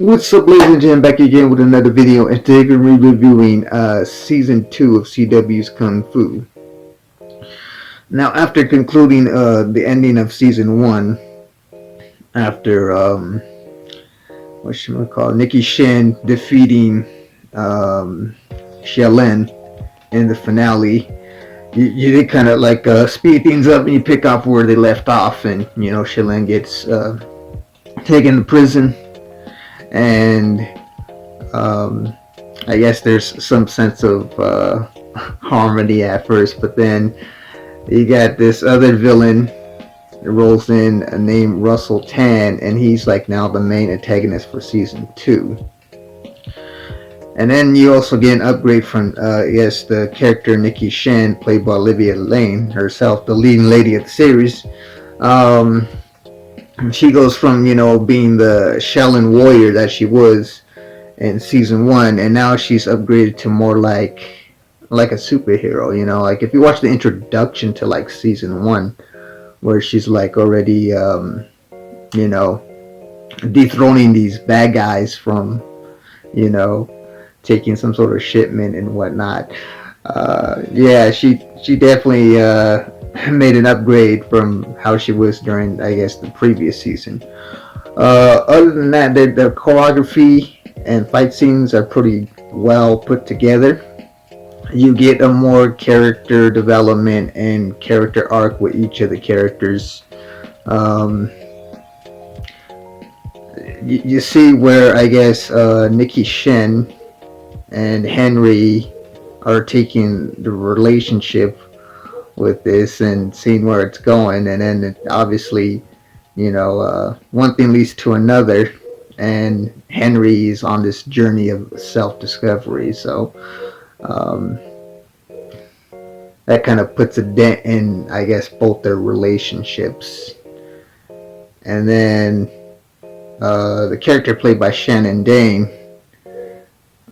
What's up, ladies and gentlemen, back again with another video, and today we're reviewing Season 2 of CW's Kung Fu. Now, after concluding the ending of Season 1, after, what should we call it, Nikki Shen defeating Xiaolin in the finale, you did kind of like speed things up and you pick up where they left off, and, you know, Xiaolin gets taken to prison. And I guess there's some sense of harmony at first, but then you got this other villain that rolls in named Russell Tan, and he's like now the main antagonist for season 2. And then you also get an upgrade from yes, the character Nikki Shen, played by Olivia Liang herself, the leading lady of the series. She goes from, you know, being the Shaolin warrior that she was in season 1, and now she's upgraded to more like a superhero, you know. Like if you watch the introduction to like season 1, where she's like already you know, dethroning these bad guys from, you know, taking some sort of shipment and whatnot. Yeah, she definitely made an upgrade from how she was during, I guess, the previous season. Other than that, the choreography and fight scenes are pretty well put together. You get a more character development and character arc with each of the characters. You see where, I guess, Nikki Shen and Henry are taking the relationship with this and seeing where it's going, and then obviously, you know, one thing leads to another, and Henry is on this journey of self-discovery. So that kind of puts a dent in, I guess, both their relationships. And then the character played by Shannon Dang,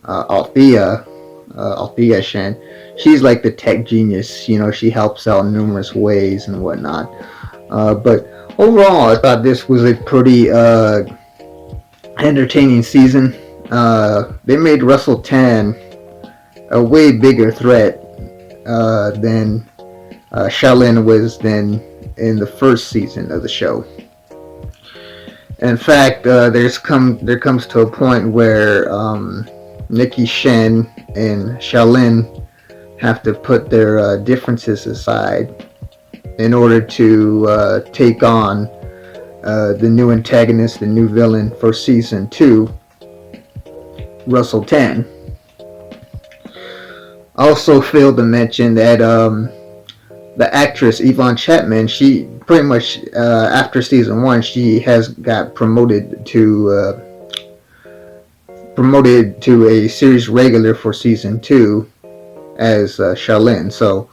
Althea Shen, she's like the tech genius, you know. She helps out in numerous ways and whatnot. But overall, I thought this was a pretty entertaining season. They made Russell Tan a way bigger threat than Xiaolin was then in the first season of the show. In fact, there comes to a point where Nikki Shen and Xiaolin have to put their differences aside in order to take on the new antagonist, the new villain for season 2, Russell Tan. Also failed to mention that the actress Ivonne Chapman, she pretty much after season 1, she has got promoted to a series regular for season 2 as Xiaolin. So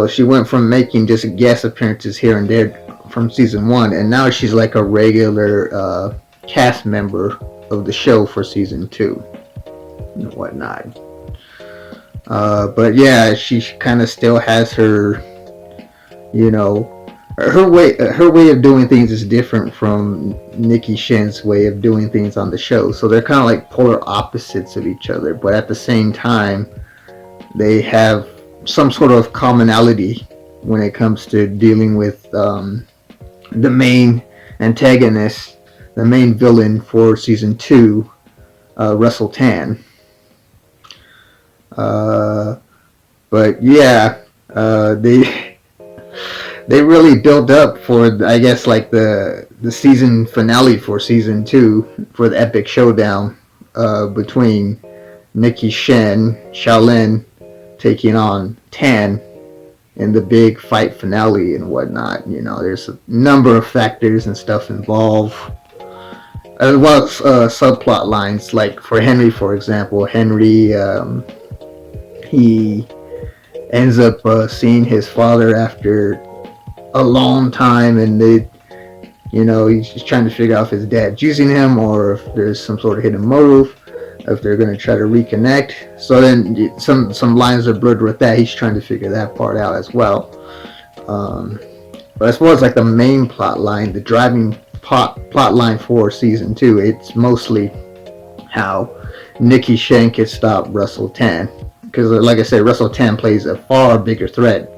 she went from making just guest appearances here and there from season 1, and now she's like a regular cast member of the show for season 2 and whatnot. But yeah, she kind of still has her, you know, her way of doing things is different from Nikki Shen's way of doing things on the show. So they're kind of like polar opposites of each other, but at the same time, they have some sort of commonality when it comes to dealing with the main antagonist, the main villain for season 2, Russell Tan. But yeah, they really built up for, I guess, like the season finale for season 2, for the epic showdown between Nikki Shen, Xiaolin, taking on Tan in the big fight finale and whatnot. You know, there's a number of factors and stuff involved, as well as subplot lines. Like for Henry, for example, Henry, he ends up seeing his father after a long time, and they, you know, he's just trying to figure out if his dad's using him or if there's some sort of hidden motive, if they're going to try to reconnect. So then some lines are blurred with that. He's trying to figure that part out as well. But as far as like the main plot line, the driving plot line for season 2. It's mostly how Nikki Shank could stop Russell Tan, because like I said, Russell Tan plays a far bigger threat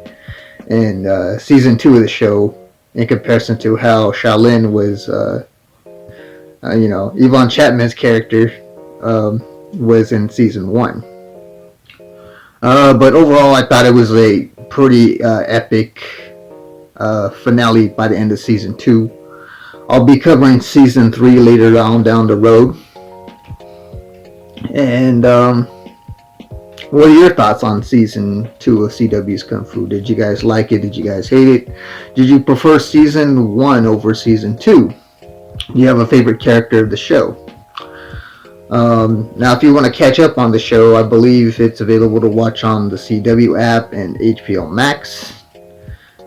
in season 2 of the show in comparison to how Shaolin was, Ivonne Chapman's character was in season 1. But overall, I thought it was a pretty epic finale by the end of season 2. I'll be covering season 3 later on down the road. And what are your thoughts on season 2 of CW's Kung Fu? Did you guys like it? Did you guys hate it? Did you prefer season 1 over season 2? Do you have a favorite character of the show? Now, if you want to catch up on the show, I believe it's available to watch on the CW app and HBO Max.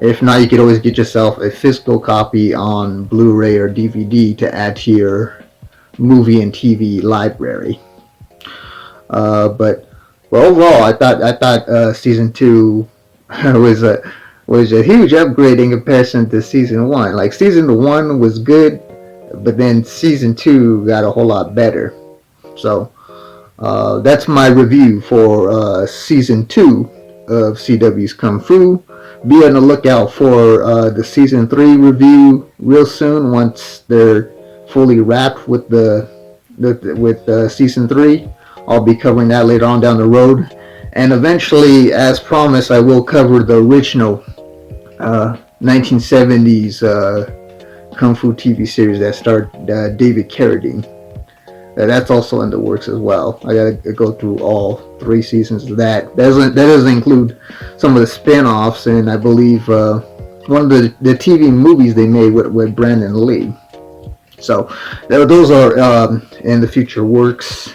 If not, you could always get yourself a physical copy on Blu-ray or DVD to add to your movie and TV library. But overall, I thought season 2 was a huge upgrade in comparison to season 1. Like, season 1 was good, but then season 2 got a whole lot better. So that's my review for season 2 of CW's Kung Fu. Be on the lookout for the season 3 review real soon once they're fully wrapped with season 3. I'll be covering that later on down the road, and eventually, as promised, I will cover the original 1970s Kung Fu TV series that starred David Carradine. That's also in the works as well. I gotta go through all 3 seasons of that. That doesn't include some of the spin-offs, and I believe one of the TV movies they made with Brandon Lee. So those are in the future works.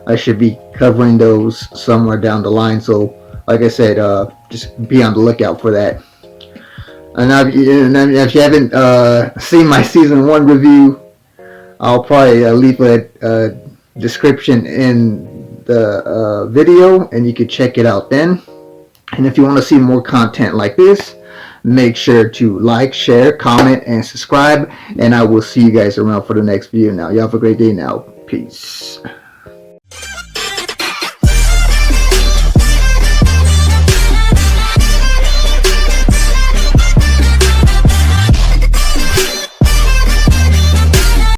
I should be covering those somewhere down the line. So, like I said, just be on the lookout for that. And if you haven't seen my season 1 review, I'll probably leave a description in the video, and you can check it out then. And if you want to see more content like this, make sure to like, share, comment, and subscribe. And I will see you guys around for the next video now. You have a great day now. Peace.